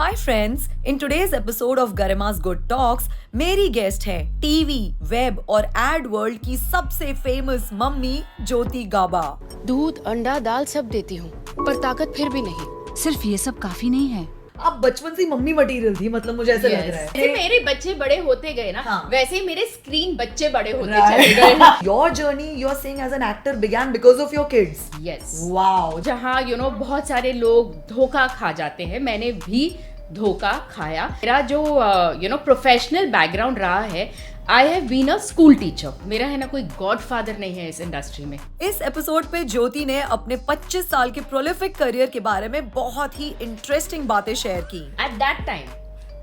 Hi friends, in today's episode of Garima's Good Talks, मेरी guest है TV, web और ad world की सबसे फेमस मम्मी ज्योति गाबा। दूध, अंडा, दाल सब देती हूँ, पर ताकत फिर भी नहीं। सिर्फ ये सब काफी नहीं है। आप बचपन से मम्मी मटेरियल थी, मतलब मुझे ऐसे लग रहा है। जैसे मेरे बच्चे बड़े होते गए ना, हाँ. वैसे ही मेरे स्क्रीन बच्चे बड़े होते चले गए। Your journey, you're saying as an actor began because of your kids. Yes. Wow. जहाँ बहुत सारे लोग धोखा खा जाते हैं, मैंने भी धोखा खाया। मेरा जो प्रोफेशनल बैकग्राउंड रहा है, I have been a school teacher. मेरा है ना कोई गॉडफादर नहीं है इस इंडस्ट्री में। इस एपिसोड पे ज्योति ने अपने 25 साल के प्रोलिफिक करियर के बारे में बहुत ही इंटरेस्टिंग बातें शेयर की। At that time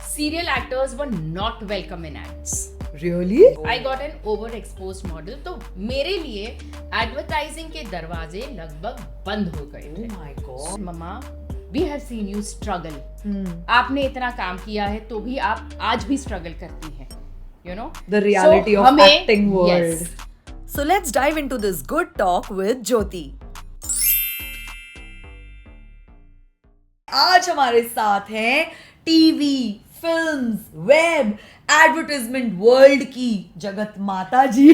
serial actors were not welcome in ads. Really? I got an over expose model, तो मेरे लिए एडवर्टाइजिंग के दरवाजे लगभग बंद हो गए थे। Oh my God. Mamma, we have seen you struggle. आपने इतना काम किया है तो भी आप आज भी स्ट्रगल करती हैं, you know The reality of acting world. So let's dive into this good talk with ज्योति। आज हमारे साथ हैं TV, films, web, advertisement world की जगत माता जी,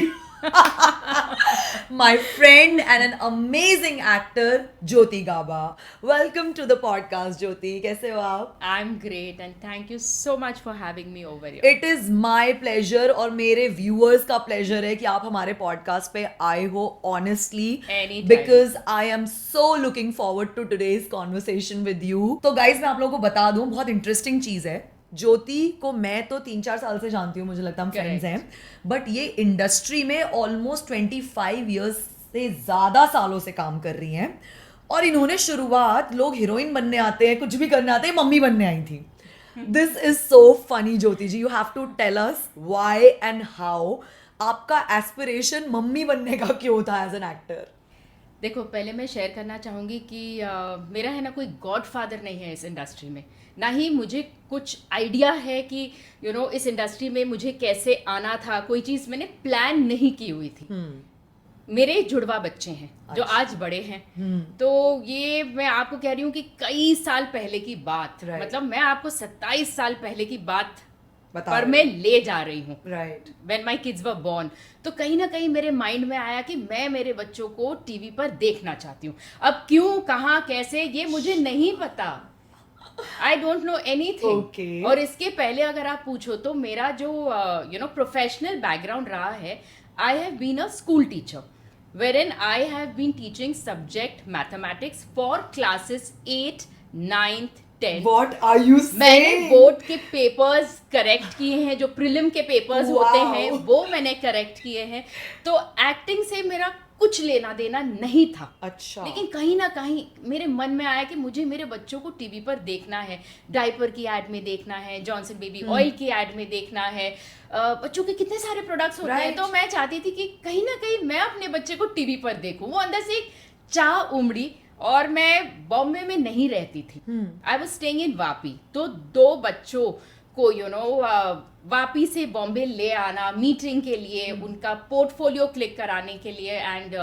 my friend and an amazing actor Jyoti Gauba. Welcome to the podcast ज्योति, कैसे हो आप? I am great and thank you so much for having me over here. It is my pleasure और मेरे viewers का pleasure है कि आप हमारे पॉडकास्ट पे आए हो, honestly, Anytime. Because I am so looking forward to today's conversation with you. तो गाइज मैं आप लोगों को बता दूं, बहुत इंटरेस्टिंग चीज है। ज्योति को मैं तो 3-4 साल से जानती हूँ, मुझे लगता है हम फ्रेंड्स हैं, बट ये इंडस्ट्री में ऑलमोस्ट 25 ईयर्स से ज्यादा सालों से काम कर रही हैं। और इन्होंने शुरुआत, लोग हीरोइन बनने आते हैं, कुछ भी करने आते हैं, मम्मी बनने आई थी। This is so funny Jyoti ji, you have to tell us why and how आपका एस्पिरेशन मम्मी बनने का क्यों था एज एन एक्टर। देखो, पहले मैं शेयर करना चाहूँगी कि मेरा है ना कोई गॉडफादर नहीं है इस इंडस्ट्री में, ना ही मुझे कुछ आइडिया है कि इस इंडस्ट्री में मुझे कैसे आना था। कोई चीज़ मैंने प्लान नहीं की हुई थी। मेरे जुड़वा बच्चे हैं जो आज बड़े हैं, तो ये मैं आपको कह रही हूँ कि कई साल पहले की बात, मतलब मैं आपको 27 साल पहले की बात पर मैं ले जा रही हूँ, right, when my kids were born. तो कहीं ना कहीं मेरे माइंड में आया कि मैं मेरे बच्चों को टीवी पर देखना चाहती हूँ। अब क्यों, कहाँ, कैसे, ये मुझे नहीं पता। I don't know anything. और इसके पहले अगर आप पूछो तो मेरा जो प्रोफेशनल बैकग्राउंड रहा है, I have been a school teacher wherein I have been teaching subject mathematics for classes 8, 9th, 10th. What are you saying? मैंने बोर्ड के पेपर्स करेक्ट किए हैं, जो प्रीलिम के पेपर्स होते हैं वो मैंने करेक्ट किए हैं। तो एक्टिंग से मेरा कुछ लेना देना नहीं था। अच्छा। लेकिन कहीं ना कहीं मेरे मन में आया कि मुझे मेरे बच्चों को टीवी पर देखना है, डायपर की एड में देखना है, जॉनसन बेबी ऑयल की एड में देखना है, बच्चों के कितने सारे प्रोडक्ट्स होते हैं। तो मैं चाहती थी कि कहीं ना कहीं मैं अपने बच्चे को टीवी पर देखूं। वो अंदर से एक चाह उमड़ी। और मैं बॉम्बे में नहीं रहती थी, I was staying in Vapi. तो 2 बच्चों को वापी से बॉम्बे ले आना मीटिंग के लिए, उनका पोर्टफोलियो क्लिक कराने के लिए, एंड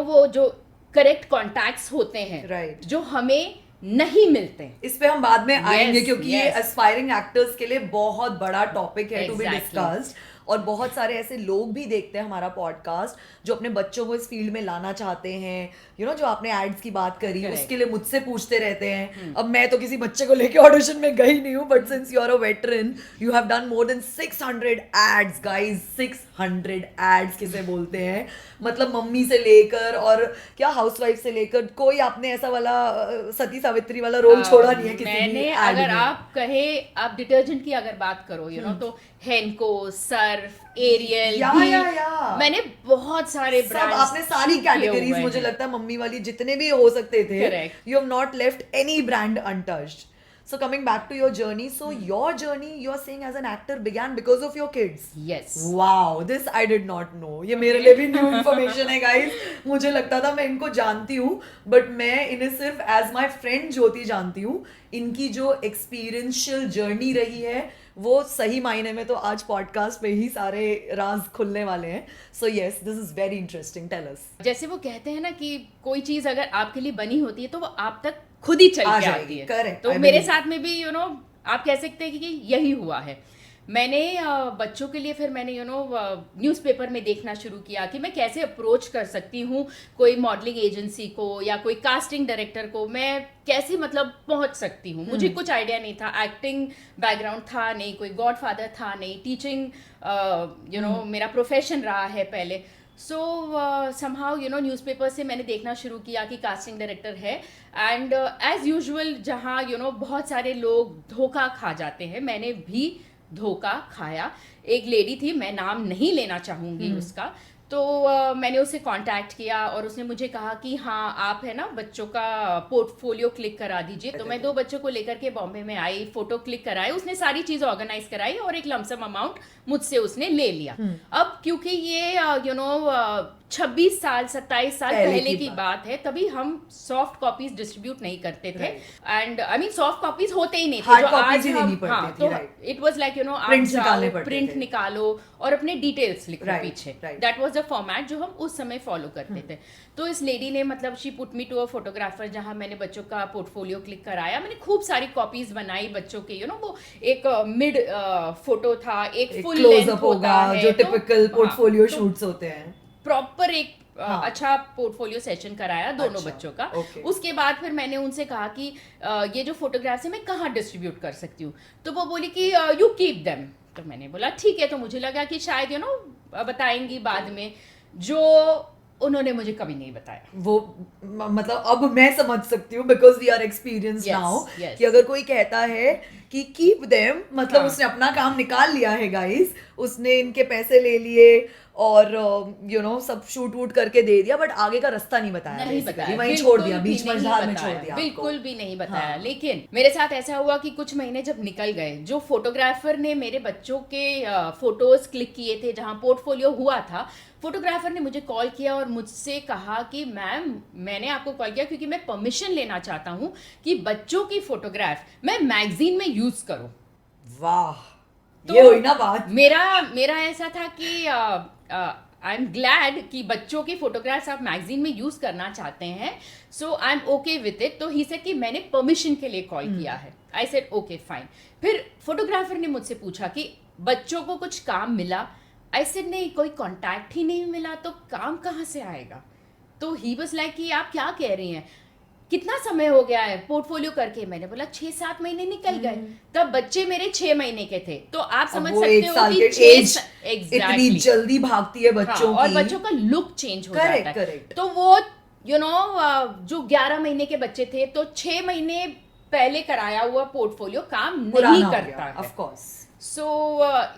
वो जो करेक्ट कॉन्टैक्ट्स होते हैं, right, जो हमें नहीं मिलते। इस पे हम बाद में आएंगे, क्योंकि ये yes. एस्पायरिंग एक्टर्स के लिए बहुत बड़ा टॉपिक है टू बी Exactly. डिस्कस्ड। और बहुत सारे ऐसे लोग भी देखते हैं हमारा पॉडकास्ट जो अपने बच्चों को इस फील्ड में लाना चाहते हैं, जो आपने एड्स की बात करी, Correct. उसके लिए मुझसे पूछते रहते हैं। अब मैं तो किसी बच्चे को लेके ऑडिशन में गई नहीं हूँ, but since you are a veteran, you have done more than 600 ads guys. 600 ads किसे बोलते हैं, मतलब मम्मी से लेकर और क्या हाउसवाइफ से लेकर, कोई आपने ऐसा वाला सती सावित्री वाला रोल छोड़ा नहीं है किसी मैंने भी अगर ad में। आप कहे, आप डिटर्जेंट की अगर बात करो, तो हेनको, सर्फ, एरियल, या मैंने बहुत सारे सब ब्रांड्स, आपने सारी कैटेगरीज, मुझे लगता है मम्मी वाली जितने भी हो सकते थे, Correct. You have not left any brand untouched. So coming back to your journey, so your journey, you're saying as an actor began because of your kids. Yes. Wow, this I did not know. ये मेरे लिए भी new information है guys. मुझे लगता था मैं इनको जानती हूँ, बट मैं इन्हें सिर्फ एज माय फ्रेंड ज्योति जानती हूँ। इनकी जो एक्सपीरियंशियल जर्नी रही है, वो सही मायने में तो आज पॉडकास्ट पे ही सारे राज खुलने वाले हैं। So yes, this is very interesting, tell us. जैसे वो कहते हैं ना कि कोई चीज अगर आपके लिए बनी होती है तो वो आप तक खुद ही चल आ के जाएगी, आती है। correct, तो I मेरे believe. साथ में भी आप कह सकते हैं कि यही हुआ है। मैंने बच्चों के लिए फिर मैंने न्यूज़पेपर में देखना शुरू किया कि मैं कैसे अप्रोच कर सकती हूँ कोई मॉडलिंग एजेंसी को या कोई कास्टिंग डायरेक्टर को, मैं कैसे मतलब पहुंच सकती हूँ। मुझे कुछ आइडिया नहीं था, एक्टिंग बैकग्राउंड था नहीं, कोई गॉडफादर था नहीं, टीचिंग मेरा प्रोफेशन रहा है पहले। सो समहाउ न्यूज़पेपर से मैंने देखना शुरू किया कि कास्टिंग डायरेक्टर है, एंड एज यूजुअल जहाँ बहुत सारे लोग धोखा खा जाते हैं, मैंने भी धोखा खाया। एक लेडी थी, मैं नाम नहीं लेना चाहूँगी उसका, तो मैंने उसे कांटेक्ट किया और उसने मुझे कहा कि हाँ आप है ना बच्चों का पोर्टफोलियो क्लिक करा दीजिए। तो मैं 2 बच्चों को लेकर के बॉम्बे में आई, फोटो क्लिक कराए, उसने सारी चीज़ ऑर्गेनाइज कराई और एक लमसम अमाउंट मुझसे उसने ले लिया। अब क्योंकि ये 26 साल 27 साल पहले की बात है, तभी हम सॉफ्ट कॉपीज डिस्ट्रीब्यूट नहीं करते थे, and I mean soft copies होते ही नहीं थे जो आज हम, हाँ, तो इट वाज लाइक आप जाओ प्रिंट निकालो और अपने डिटेल्स लिखो पीछे। दैट वाज द फॉर्मेट जो हम उस समय फॉलो करते थे। तो इस लेडी ने मतलब she put me to a photographer जहां मैंने बच्चों का पोर्टफोलियो क्लिक कराया। मैंने खूब सारी कॉपीज बनाई बच्चों के, वो एक मिड फोटो था, एक फुल लेंथ होगा जो टिपिकल पोर्टफोलियो शूट्स होते हैं, प्रॉपर एक अच्छा पोर्टफोलियो सेशन कराया दोनों बच्चों का। उसके बाद फिर मैंने उनसे कहा कि ये जो फोटोग्राफ्स है मैं कहाँ डिस्ट्रीब्यूट कर सकती हूँ। तो वो बोली कि यू कीप देम। तो मैंने बोला ठीक है। तो मुझे लगा कि शायद बताएंगी बाद में, जो उन्होंने मुझे कभी नहीं बताया। वो मतलब अब मैं समझ सकती हूँ because we are experience now कि अगर कोई कहता है कि कीप देम, मतलब उसने अपना काम निकाल लिया है गाइस, उसने इनके पैसे ले लिए और सब शूट वूट करके दे दिया, बट आगे का रास्ता नहीं बताया, वहीं छोड़ दिया, बीच मझधार में छोड़ दिया, बिल्कुल भी नहीं बताया। लेकिन मेरे साथ ऐसा हुआ कि कुछ महीने जब निकल गए, जो फोटोग्राफर ने मेरे बच्चों के फोटोज क्लिक किए थे जहां पोर्टफोलियो हुआ था, फोटोग्राफर ने मुझे कॉल किया और मुझसे कहा कि मैम मैंने आपको कॉल किया क्योंकि मैं परमिशन लेना चाहता हूं कि बच्चों की फोटोग्राफ मैं मैगजीन में यूज करूं। वाह, तो ये हुई ना बात। मेरा ऐसा था कि आई एम ग्लैड कि बच्चों की फोटोग्राफ्स आप मैगजीन में यूज करना चाहते हैं, so I am okay with it. तो ही सेड कि मैंने परमिशन के लिए कॉल किया है। I said okay fine. फिर फोटोग्राफर ने मुझसे पूछा कि बच्चों को कुछ काम मिला? आई सेड नहीं, कोई कांटेक्ट ही नहीं मिला, तो काम कहाँ से आएगा? तो ही वाज लाइक कि आप क्या कह रही हैं, कितना समय हो गया है पोर्टफोलियो करके? मैंने बोला 6-7 महीने निकल गए। तब बच्चे मेरे 6 महीने के थे, तो आप समझ सकते हो कि 6 इतनी जल्दी भागती है बच्चों और की, बच्चों का लुक चेंज हो जाता है। करेक्ट। तो वो जो 11 महीने के बच्चे थे, तो 6 महीने पहले कराया हुआ पोर्टफोलियो काम नहीं करता है, of course. So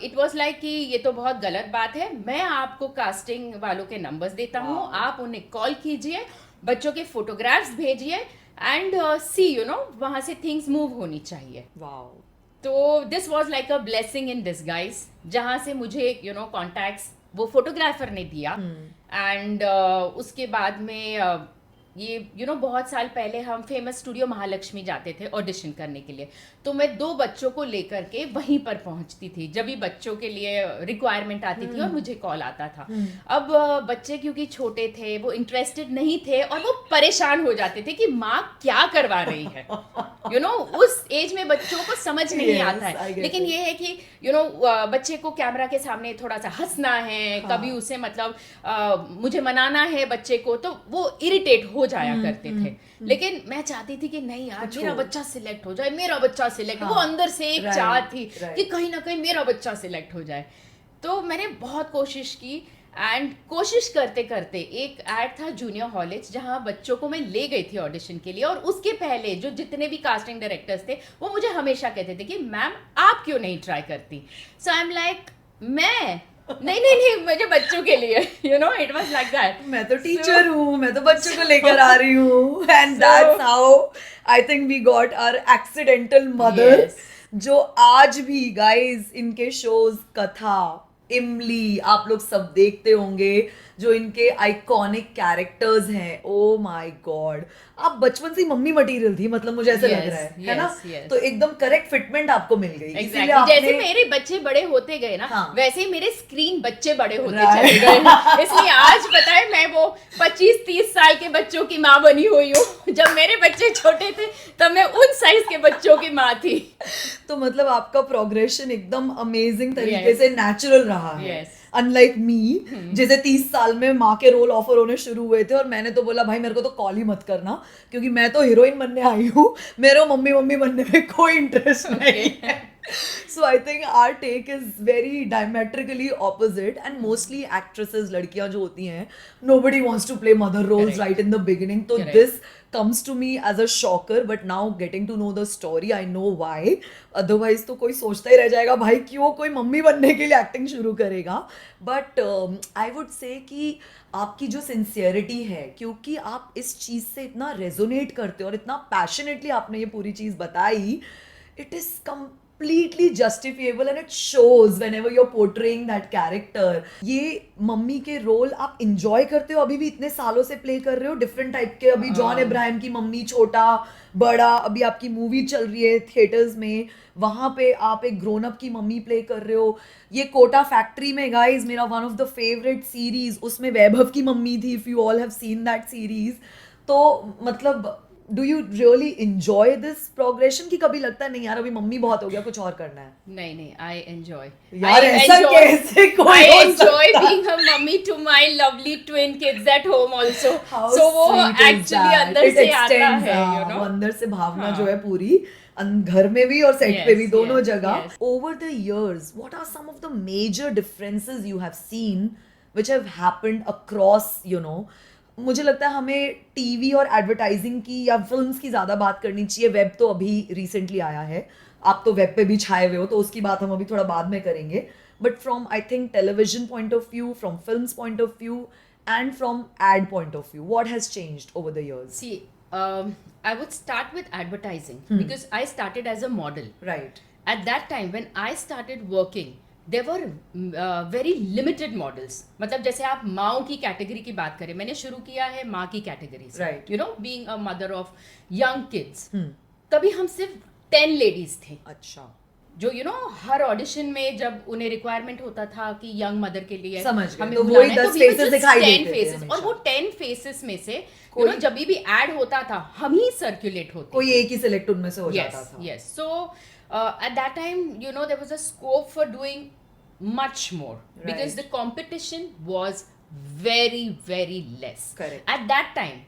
it was like कि ये तो बहुत गलत बात है। मैं आपको कास्टिंग वालों के नंबर्स देता हूँ, आप उन्हें कॉल कीजिए, बच्चों के फोटोग्राफ्स भेजिए, एंड सी वहां से थिंग्स मूव होनी चाहिए। तो this was like a blessing in disguise, जहां से मुझे कॉन्टैक्ट्स वो फोटोग्राफर ने दिया। एंड उसके बाद में ये बहुत साल पहले हम फेमस स्टूडियो महालक्ष्मी जाते थे ऑडिशन करने के लिए। तो मैं 2 बच्चों को लेकर के वहीं पर पहुंचती थी जब भी बच्चों के लिए रिक्वायरमेंट आती थी और मुझे कॉल आता था। अब बच्चे क्योंकि छोटे थे, वो इंटरेस्टेड नहीं थे और वो परेशान हो जाते थे कि माँ क्या करवा रही है। उस एज में बच्चों को समझ नहीं आता है। लेकिन ये है कि बच्चे को कैमरा के सामने थोड़ा सा हंसना है, कभी उसे मतलब मुझे मनाना है बच्चे को, तो वो इरिटेट हो जाया करते थे। लेकिन मैं चाहती थी कि नहीं यार, मेरा बच्चा सिलेक्ट हो जाए, मेरा बच्चा सिलेक्ट। वो अंदर से एक चाह थी कि कहीं ना कहीं मेरा बच्चा सिलेक्ट हो जाए। तो मैंने बहुत कोशिश की, एंड कोशिश करते करते एक ऐड था जूनियर हॉलेज, जहां बच्चों को मैं ले गई थी ऑडिशन के लिए। और उसके पहले जो जितने भी कास्टिंग डायरेक्टर्स थे, वो मुझे हमेशा कहते थे कि मैम आप क्यों नहीं ट्राई करती? सो आई एम लाइक, मैं नहीं मुझे बच्चों के लिए, इट वाज लाइक दैट। मैं तो टीचर हूँ, मैं तो बच्चों को लेकर आ रही हूँ, and that's how I think we got our accidental mother, जो आज भी गाइस इनके शोज कथा, इमली आप लोग सब देखते होंगे, जो इनके आइकॉनिक कैरेक्टर्स हैं। ओ माय गॉड, आप बचपन से ही मम्मी मटेरियल थी, मतलब मुझे ऐसा लग रहा है ना? yes. तो एकदम करेक्ट फिटमेंट आपको मिल गई, इसीलिए Exactly. आपने जैसे मेरे बच्चे बड़े होते गए ना, हाँ। वैसे ही मेरे स्क्रीन बच्चे बड़े होते Right. चले गए। इसलिए आज पता है मैं वो 25-30 साल के बच्चों की माँ बनी हुई हूँ। जब मेरे बच्चे छोटे थे तब मैं उन साइज के बच्चों की माँ थी। तो मतलब आपका प्रोग्रेशन एकदम अमेजिंग तरीके Yes. से नेचुरल रहा है। Yes. अनलाइक मी, जैसे 30 साल में माँ के रोल ऑफर होने शुरू हुए थे और मैंने तो बोला भाई मेरे को तो कॉल ही मत करना, क्योंकि मैं तो हीरोइन बनने आई हूँ, मेरे मम्मी मम्मी बनने में कोई इंटरेस्ट नहीं है। So I think our take is very diametrically opposite, and mostly actresses, लड़कियां जो होती हैं, nobody wants to play mother roles Correct. right in the beginning. So Correct. this comes to me as a shocker, but now getting to know the story, I know why. Otherwise तो कोई सोचता ही रह जाएगा भाई क्यों कोई mummy बनने के लिए एक्टिंग शुरू करेगा. But I would say कि आपकी जो सिंसियरिटी है, क्योंकि आप इस चीज़ से इतना रेजोनेट करते हो और इतना पैशनेटली आपने ये पूरी चीज़ बताई, it is completely justifiable and it shows whenever you're portraying that character. ये मम्मी के रोल आप enjoy करते हो, अभी भी इतने सालों से प्ले कर रहे हो डिफरेंट टाइप के, अभी जॉन इब्राहिम की मम्मी, छोटा बड़ा, अभी आपकी मूवी चल रही है थिएटर्स में, वहां पे आप एक ग्रोन अप की मम्मी प्ले कर रहे हो। ये कोटा फैक्ट्री में गाइस मेरा one of the favourite series, उसमें वैभव की मम्मी थी, if you all have seen that series. तो मतलब do you really enjoy this progression, कि कभी लगता है नहीं यार अभी मम्मी बहुत हो गया, कुछ और करना है? नहीं नहीं, आई एंजॉय यार ऐसा कैसे कोई I हो enjoy सकता? being a mummy to my lovely twin kids at home also. How So वो sweet is actually that? अंदर It से आता extends, है, हाँ, you know. वो अंदर से भावना हाँ. जो है पूरी घर में भी और सेट पे Yes, भी, दोनों yes, जगह। yes. Over the years, what are some of the major differences you have seen which have happened across, you know? मुझे लगता है हमें टीवी और एडवर्टाइजिंग की या फिल्म्स की ज़्यादा बात करनी चाहिए। वेब तो अभी रिसेंटली आया है, आप तो वेब पे भी छाए हुए हो, तो उसकी बात हम अभी थोड़ा बाद में करेंगे। But from I think television point of view, from films point of view, and from ad point of view, what has changed over the years? See, I would start with advertising because I started as a model. Right. At that time when I started working, there were very limited models. मतलब जैसे आप माओ की category की बात करें, मैंने शुरू किया है माँ की कैटेगरी से, Right. you know, being a mother of young kids. तभी हम सिर्फ 10 लेडीज थे, अच्छा, जो यू नो हर ऑडिशन में जब उन्हें रिक्वायरमेंट होता था कि यंग मदर के लिए समझ गए, हमें तो बुलाना वही है, 10 we were faces just दिखाई 10 देते थे faces, हमेशा। और वो 10 फेसेस में से यू नो जब भी ऐड होता था हम ही सर्कुलेट होते कोई एक ही सिलेक्ट उनमें से हो जाता yes था। yes so at that time you know there was a scope for doing much more because Right. the competition was very very less. Correct. At that time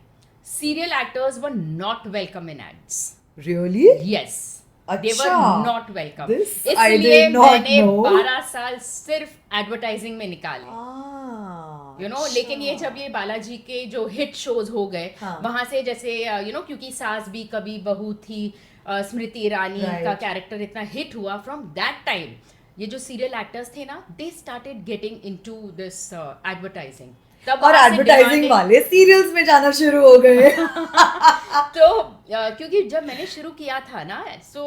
serial actors were not welcome in ads. Really? Yes. They were अच्छा, not welcome. this I इसलिए did not मैंने know. 12 साल सिर्फ advertising में निकाले, you know. लेकिन ये जब ये बालाजी के जो हिट शोज हो गए, हाँ. वहां से जैसे यू नो क्योंकि सास भी कभी बहू थी, स्मृति ईरानी Right. का कैरेक्टर इतना हिट हुआ, फ्रॉम दैट टाइम ये जो सीरियल एक्टर्स थे ना, they started getting into this advertising. तब और वहाँ से एडवर्टाइजिंग demanding- वाले सीरियल्स में जाना शुरू हो गए। तो क्योंकि जब मैंने शुरू किया था ना, सो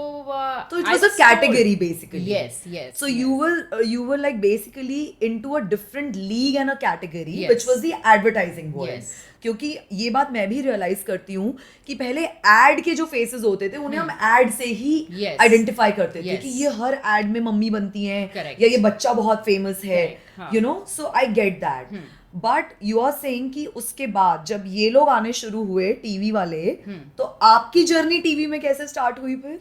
So it was a category basically. Yes, yes. So yes. you were like basically into a different league and a category, Yes. which was the advertising world. Yes. क्योंकि ये बात मैं भी रियलाइज करती हूँ कि पहले एड के जो फेसेस होते थे उन्हें हम एड से ही Yes. आइडेंटिफाई करते थे Yes. कि ये हर एड में मम्मी बनती हैं, Correct. या ये बच्चा बहुत फेमस है, Correct, हाँ. You know. So I get that, but you are saying कि उसके बाद जब ये लोग आने शुरू हुए टीवी वाले, तो आपकी जर्नी टीवी में कैसे स्टार्ट हुई फिर?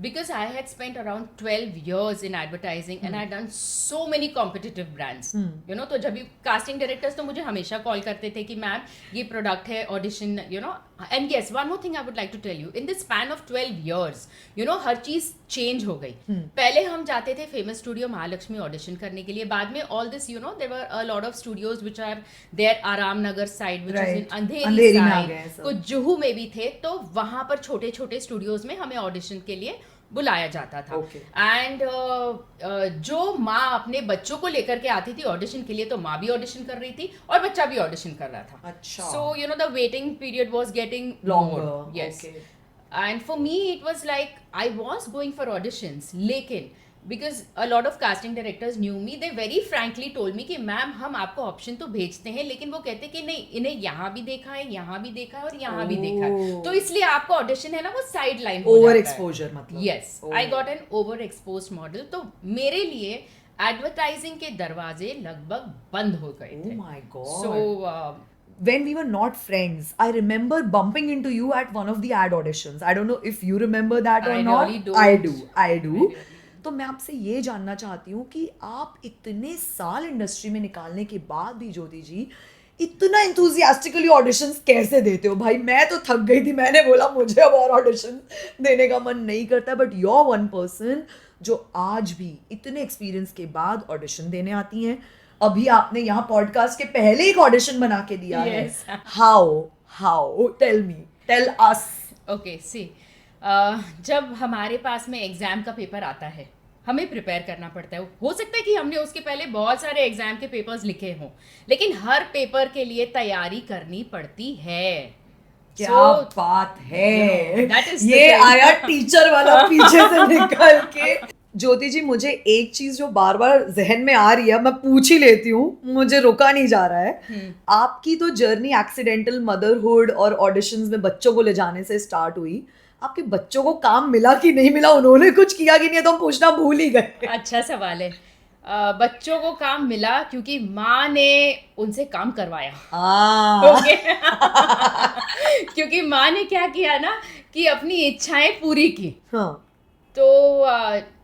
Because I had spent around 12 years in advertising and I had done so many competitive brands. You know, तो जब भी casting directors तो मुझे हमेशा कॉल करते थे कि मैम ये प्रोडक्ट है, audition, you know. And yes, one more thing I would like to tell you, in this span of 12 years, you know, हर चीज चेंज हो गई। पहले हम जाते थे फेमस स्टूडियो महालक्ष्मी ऑडिशन करने के लिए, बाद में all this you know there were a lot of studios which are there Aram Nagar side, which is in Right. Andheri Andheri में आ गए हैं साइड, सब। कुछ जुहू में भी थे, तो वहां पर छोटे छोटे स्टूडियोज में हमें ऑडिशन के लिए बुलाया जाता था। Okay. एंड जो माँ अपने बच्चों को लेकर के आती थी ऑडिशन के लिए, तो माँ भी ऑडिशन कर रही थी और बच्चा भी ऑडिशन कर रहा था। अच्छा। So you know the waiting period was getting Longer, yes. okay. And for me it was like I was going for auditions, लेकिन because a lot of casting directors knew me, they very frankly told me कि ma'am हम आपको option तो भेजते हैं लेकिन वो कहते कि नहीं, इन्हें यहाँ भी देखा है, यहाँ भी देखा है और यहाँ भी देखा है, तो इसलिए आपका ऑडिशन है ना वो साइड लाइन हो ओवर जाता है। एक्सपोजर मतलब। Yes, I got an over exposed model. तो मेरे लिए एडवर्टाइजिंग के दरवाजे लगभग बंद हो गए थे। Oh my God. So when we were not friends, I remember bumping into you at one of the ad auditions. I don't know if you remember that or I not. really don't. I do. तो मैं आपसे ये जानना चाहती हूँ कि आप इतने साल इंडस्ट्री में निकालने के बाद भी ज्योति जी इतना enthusiastically ऑडिशंस कैसे देते हो भाई? मैं तो थक गई थी, मैंने बोला मुझे अब और ऑडिशन देने का मन नहीं करता, बट you're one person जो आज भी इतने एक्सपीरियंस के बाद ऑडिशन देने आती हैं। अभी आपने यहाँ पॉडकास्ट के पहले एक ऑडिशन बना के दिया Yes. है। How tell us. Okay see, जब हमारे पास में एग्जाम का पेपर आता है हमें प्रिपेयर करना पड़ता है। हो सकता है कि हमने उसके पहले बहुत सारे एग्जाम के पेपर्स लिखे हों, लेकिन हर पेपर के लिए तैयारी करनी पड़ती है। क्या So, बात है, that is the ये thing. आया टीचर वाला पीछे से निकल के। ज्योति जी, मुझे एक चीज जो बार बार जहन में आ रही है, मैं पूछ ही लेती हूँ, मुझे रोका नहीं जा रहा है। आपकी तो जर्नी एक्सीडेंटल मदरहुड और ऑडिशंस में बच्चों को ले जाने से स्टार्ट हुई। आपके बच्चों को काम मिला कि नहीं मिला, उन्होंने कुछ किया कि नहीं, तो हम पूछना भूल ही गए। अच्छा सवाल है। बच्चों को काम मिला क्योंकि माँ ने उनसे काम करवाया। ओके क्योंकि माँ ने क्या किया ना कि अपनी इच्छाएं पूरी की। हाँ। तो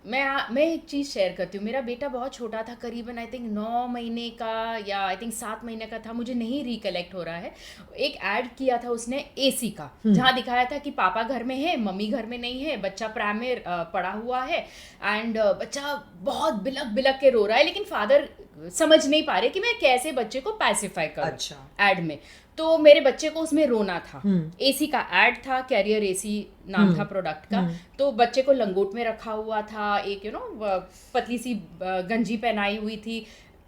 मैं एक चीज़ शेयर करती हूँ। मेरा बेटा बहुत छोटा था, करीबन आई थिंक 9 महीने का या आई थिंक 7 महीने का था, मुझे नहीं रिकलेक्ट हो रहा है। एक ऐड किया था उसने एसी का, जहाँ दिखाया था कि पापा घर में है, मम्मी घर में नहीं है, बच्चा प्राइम में पड़ा हुआ है एंड बच्चा बहुत बिलक बिलक के रो रहा है, लेकिन फादर समझ नहीं पा रहे कि मैं कैसे बच्चे को पैसिफाई करूं। अच्छा। एड में तो मेरे बच्चे को उसमें रोना था। एसी का एड था, कैरियर एसी नाम था प्रोडक्ट का। तो बच्चे को लंगोट में रखा हुआ था, एक पतली सी गंजी पहनाई हुई थी,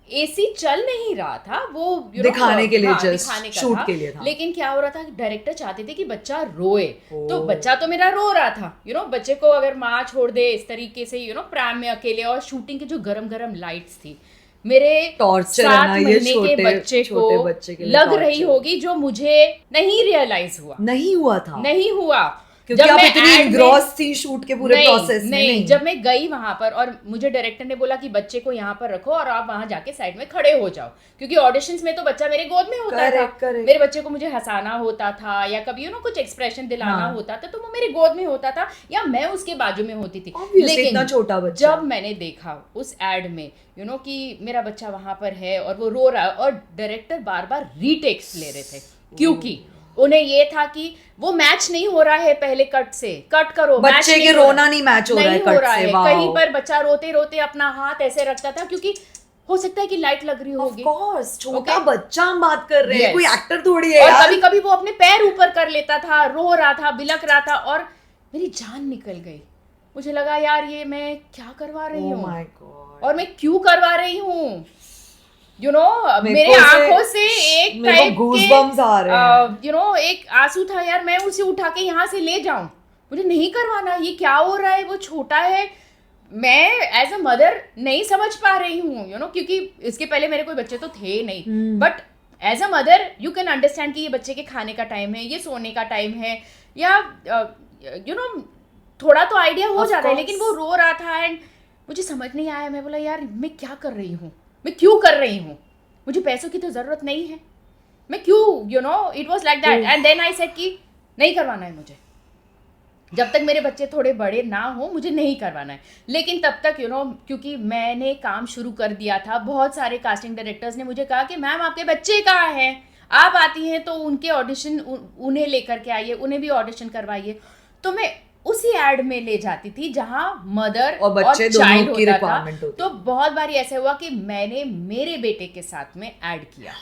एसी चल नहीं रहा था, वो दिखाने के लिए, हाँ, just दिखाने का शूट था। के लिए था। लेकिन क्या हो रहा था, डायरेक्टर चाहते थे कि बच्चा रोए। तो बच्चा तो मेरा रो रहा था, बच्चे को अगर माँ छोड़ दे इस तरीके से प्राइम में अकेले, और शूटिंग की जो गरम गरम लाइट्स थी, मेरे टॉर्चर 7 है ना ये महीने के छोटे बच्चे छोटे को बच्चे के लिए लग torture। रही होगी, जो मुझे नहीं रियलाइज हुआ। नहीं हुआ था, नहीं हुआ क्योंकि जब आप मैं इतनी ad में- इंग्रॉस थी शूट के पूरे प्रोसेस में। नहीं, जब मैं गई वहां पर और मुझे डायरेक्टर ने बोला कि बच्चे को यहाँ पर रखो और आप वहां जाके साइड में खड़े हो जाओ, क्योंकि ऑडिशंस में तो बच्चा मेरे गोद में होता था। correct। मेरे बच्चे को मुझे हंसाना होता था या कभी कुछ एक्सप्रेशन दिलाना होता था, तो वो मेरे गोद में होता था या मैं उसके बाजू में होती थी। Obviously, इतना छोटा बच्चा। जब मैंने देखा उस एड में कि मेरा बच्चा वहां पर है और वो रो रहा है, और डायरेक्टर बार बार रीटेक्स ले रहे थे, क्योंकि उन्हें ये था कि वो मैच नहीं हो रहा है पहले कट से, कट करो, बच्चे के रोना नहीं मैच हो रहा है कट से। कहीं पर बच्चा रोते रोते अपना हाथ ऐसे रखता था, क्योंकि हो सकता है कि लाइट लग रही होगी। Of course, छोटा Okay? बच्चा हम बात कर रहे हैं, Yes. कोई एक्टर थोड़ी है और यार। कभी कभी वो अपने पैर ऊपर कर लेता था, रो रहा था, बिलक रहा था, और मेरी जान निकल गई। मुझे लगा यार ये मैं क्या करवा रही Oh हूँ, my God। और मैं क्यों करवा रही हूँ। मेरे मेरे को आंखों से एक मेरे टाइप को goosebumps आ रहे हैं। एक आंसू था यार, मैं उसे उठा के यहाँ से ले जाऊं, मुझे नहीं करवाना, ये क्या हो रहा है, वो छोटा है, मैं एज अ मदर नहीं समझ पा रही हूँ क्योंकि इसके पहले मेरे कोई बच्चे तो थे नहीं, but as a mother you can understand कि ये बच्चे के खाने का टाइम है, ये सोने का टाइम है, या थोड़ा तो आइडिया हो जाता है, लेकिन वो रो रहा था एंड मुझे समझ नहीं आया। मैं बोला यार मैं क्या कर रही हूँ, मैं क्यों कर रही हूँ, मुझे पैसों की तो जरूरत नहीं है, मैं क्यों it was like that. And then I said कि नहीं करवाना है मुझे, जब तक मेरे बच्चे थोड़े बड़े ना हो मुझे नहीं करवाना है। लेकिन तब तक क्योंकि मैंने काम शुरू कर दिया था, बहुत सारे कास्टिंग डायरेक्टर्स ने मुझे कहा कि मैम आपके बच्चे कहाँ हैं, आप आती हैं तो उनके ऑडिशन उन्हें लेकर के आइए, उन्हें भी ऑडिशन करवाइए। तो मैं उसी एड में ले जाती थी जहां मदर और बच्चे चाइल्ड दोनों की होता था। requirement होती। तो बहुत बार ऐसा हुआ कि मैंने मेरे बेटे के साथ में ऐड किया।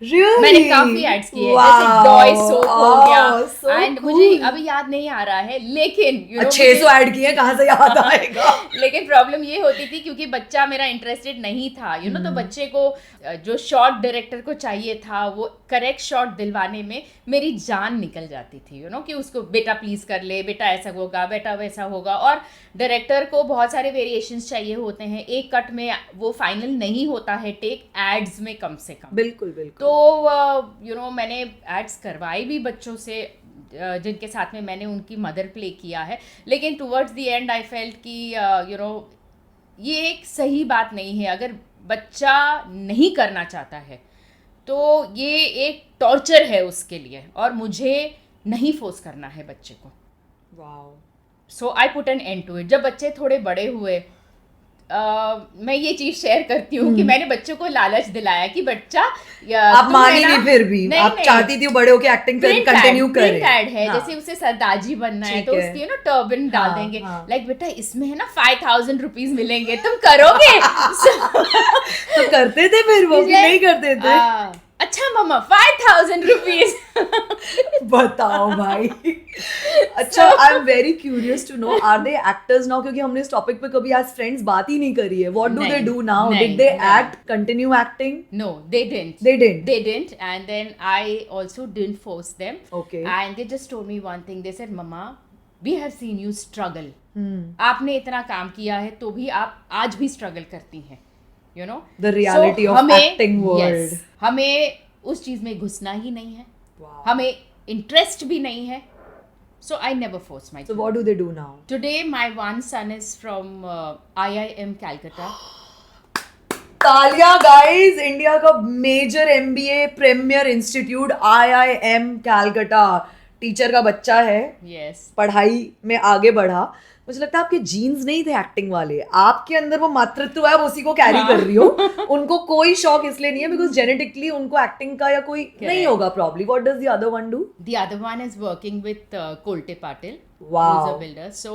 Really? मैंने काफी एड्स किए हैं, Wow. जैसे डॉय सोप हो Oh, गया, so एंड cool. मुझे अभी याद नहीं आ रहा है, लेकिन 600 ऐड किए, कहाँ से याद आएगा? लेकिन प्रॉब्लम ये होती थी क्योंकि बच्चा मेरा इंटरेस्टेड नहीं था, तो बच्चे को जो शॉट डायरेक्टर को चाहिए था वो करेक्ट शॉट दिलवाने में मेरी जान निकल जाती थी, कि उसको बेटा प्लीज कर ले, बेटा ऐसा होगा, बेटा वैसा होगा, और डायरेक्टर को बहुत सारे वेरिएशंस चाहिए होते हैं, एक कट में वो फाइनल नहीं होता है टेक, एड्स में कम से कम। बिल्कुल बिल्कुल। तो मैंने एड्स करवाई भी बच्चों से जिनके साथ में मैंने उनकी मदर प्ले किया है, लेकिन towards the and I felt कि ये एक सही बात नहीं है। अगर बच्चा नहीं करना चाहता है तो ये एक टॉर्चर है उसके लिए, और मुझे नहीं फोर्स करना है बच्चे को। Wow. So I put an end to it. जब बच्चे थोड़े बड़े हुए, मैं ये चीज शेयर करती हूँ कि मैंने बच्चों को लालच दिलाया कि बच्चा आप मानी नहीं, फिर भी आप चाहती थी बड़े होके एक्टिंग कंटिन्यू करें। प्रिंट ऐड है, जैसे उसे सरदाजी बनना है तो उसकी टर्बन डाल देंगे, लाइक बेटा इसमें है ना 5,000 रुपीज मिलेंगे, तुम करोगे? तो करते थे फिर वो, नहीं करते थे? अच्छा मम्मा 5,000 रुपीज। बताओ भाई। अच्छा, I am very curious to know, are they actors now? क्योंकि हमने इस टॉपिक पे कभी आज फ्रेंड्स बात ही नहीं करी है। What do they do now? Did they act, continue acting? No, they didn't. They didn't, and then I also didn't force them. Okay. And they just told me one thing. They said, "Mama, we have seen you struggle. आपने इतना काम किया है तो भी आप आज भी स्ट्रगल करती हैं, The reality of acting world. Yes, हमें उस चीज में घुसना ही नहीं है, Wow. हमें इंटरेस्ट भी नहीं है, so I never force my So children. what do they do now? Today my one son is from IIM Calcutta. तालियां गाइस, इंडिया का major MBA premier institute IIM Calcutta. Teacher का बच्चा है, Yes. पढ़ाई में आगे बढ़ा। मुझे लगता है आपके जीन्स नहीं थे एक्टिंग वाले, आपके अंदर वो मातृत्व है, आप उसी को कैरी कर रही हो। उनको कोई शौक इसलिए नहीं है बिकॉज जेनेटिकली उनको एक्टिंग का या कोई नहीं होगा probably. What does the other one do? The other one is working with Kolte Patil, Wow. who's a builder. So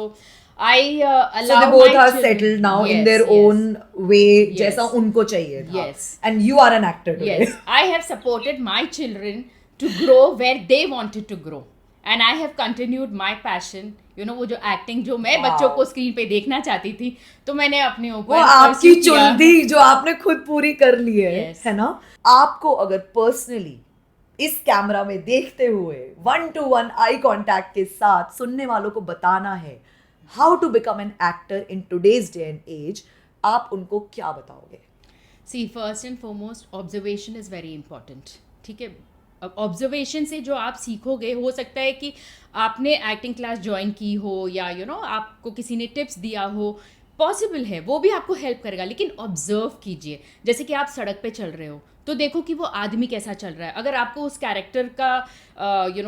I allow So they both my are children- settled now in Yes, their yes. own way, Yes. जैसा उनको चाहिए था। Yes. And you are an actor today. Yes, I have supported my children to grow where they wanted to grow, and I have continued my passion. वो जो acting जो मैं बच्चों को स्क्रीन पे देखना चाहती थी, तो मैंने अपने ऊपर वो आपकी pursue किया। चुनती जो आपने खुद पूरी कर ली है, Yes. है ना? आपको अगर पर्सनली इस कैमरा में देखते हुए 1-to-1 आई कांटेक्ट के साथ सुनने वालों को बताना है how to become an actor in today's day and age, आप उनको क्या बताओगे? See, first and foremost observation is very important. ठीक है, ऑब्जर्वेशन से जो आप सीखोगे, हो सकता है कि आपने एक्टिंग क्लास ज्वाइन की हो या आपको किसी ने टिप्स दिया हो, पॉसिबल है वो भी आपको हेल्प करेगा, लेकिन ऑब्जर्व कीजिए। जैसे कि आप सड़क पे चल रहे हो तो देखो कि वो आदमी कैसा चल रहा है। अगर आपको उस कैरेक्टर का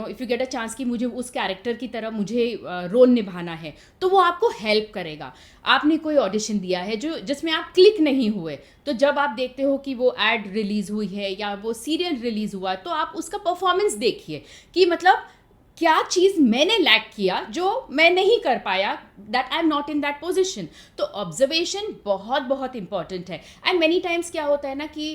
if you get a chance कि मुझे उस कैरेक्टर की तरह मुझे रोल निभाना है, तो वो आपको हेल्प करेगा। आपने कोई ऑडिशन दिया है जिसमें आप क्लिक नहीं हुए, तो जब आप देखते हो कि वो एड रिलीज़ हुई है या वो सीरियल रिलीज़ हुआ, तो आप उसका परफॉर्मेंस देखिए कि मतलब क्या चीज़ मैंने लैक किया जो मैं नहीं कर पाया, that I am not in that position. तो ऑब्जर्वेशन बहुत बहुत इंपॉर्टेंट है। एंड मैनी टाइम्स क्या होता है ना कि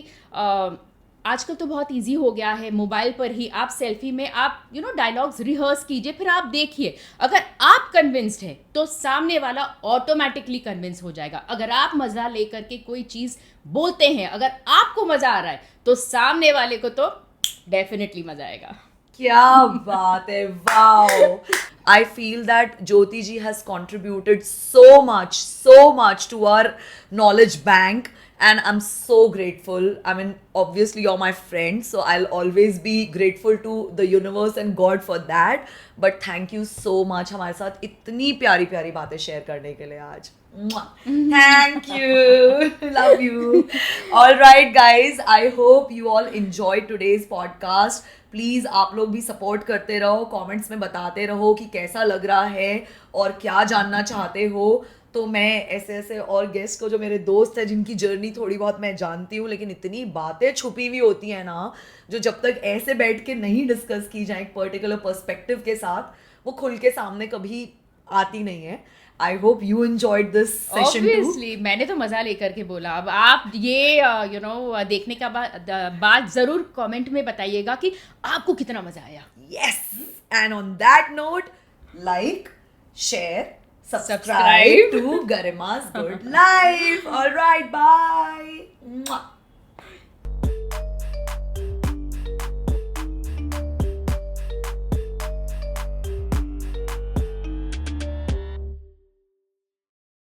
आजकल तो बहुत इजी हो गया है, मोबाइल पर ही आप सेल्फी में आप डायलॉग्स रिहर्स कीजिए, फिर आप देखिए। अगर आप कन्विंस्ड है तो सामने वाला ऑटोमेटिकली कन्विंस हो जाएगा। अगर आप मज़ा लेकर के कोई चीज़ बोलते हैं, अगर आपको मज़ा आ रहा है, तो सामने वाले को तो डेफिनेटली मज़ा आएगा। क्या बात है, wow! I feel that Jyoti ji has contributed so much to our knowledge bank, and I'm so grateful. I mean, obviously you're my friend, so I'll always be grateful to the universe and God for that. But thank you so much हमारे साथ इतनी प्यारी प्यारी बातें share करने के लिए आज। Thank you. Love you. All right, guys. I hope you all enjoyed today's podcast. Please आप लोग भी सपोर्ट करते रहो, कमेंट्स में बताते रहो कि कैसा लग रहा है और क्या जानना चाहते हो। तो मैं ऐसे और गेस्ट को, जो मेरे दोस्त हैं जिनकी जर्नी थोड़ी बहुत मैं जानती हूँ, लेकिन इतनी बातें छुपी हुई होती हैं ना, जो जब तक ऐसे बैठ के नहीं डिस्कस की जाए एक पर्टिकुलर पर्सपेक्टिव के साथ, वो खुल के सामने कभी आती नहीं है। I hope you enjoyed this session too. Obviously मैंने तो मजा लेकर के बोला. अब आप ये देखने का बाद जरूर कमेंट में बताइएगा कि आपको कितना मजा आया. Yes. And on that note, like, share, subscribe Subscribe. to Garima's Good Life. All right, bye. Mwah.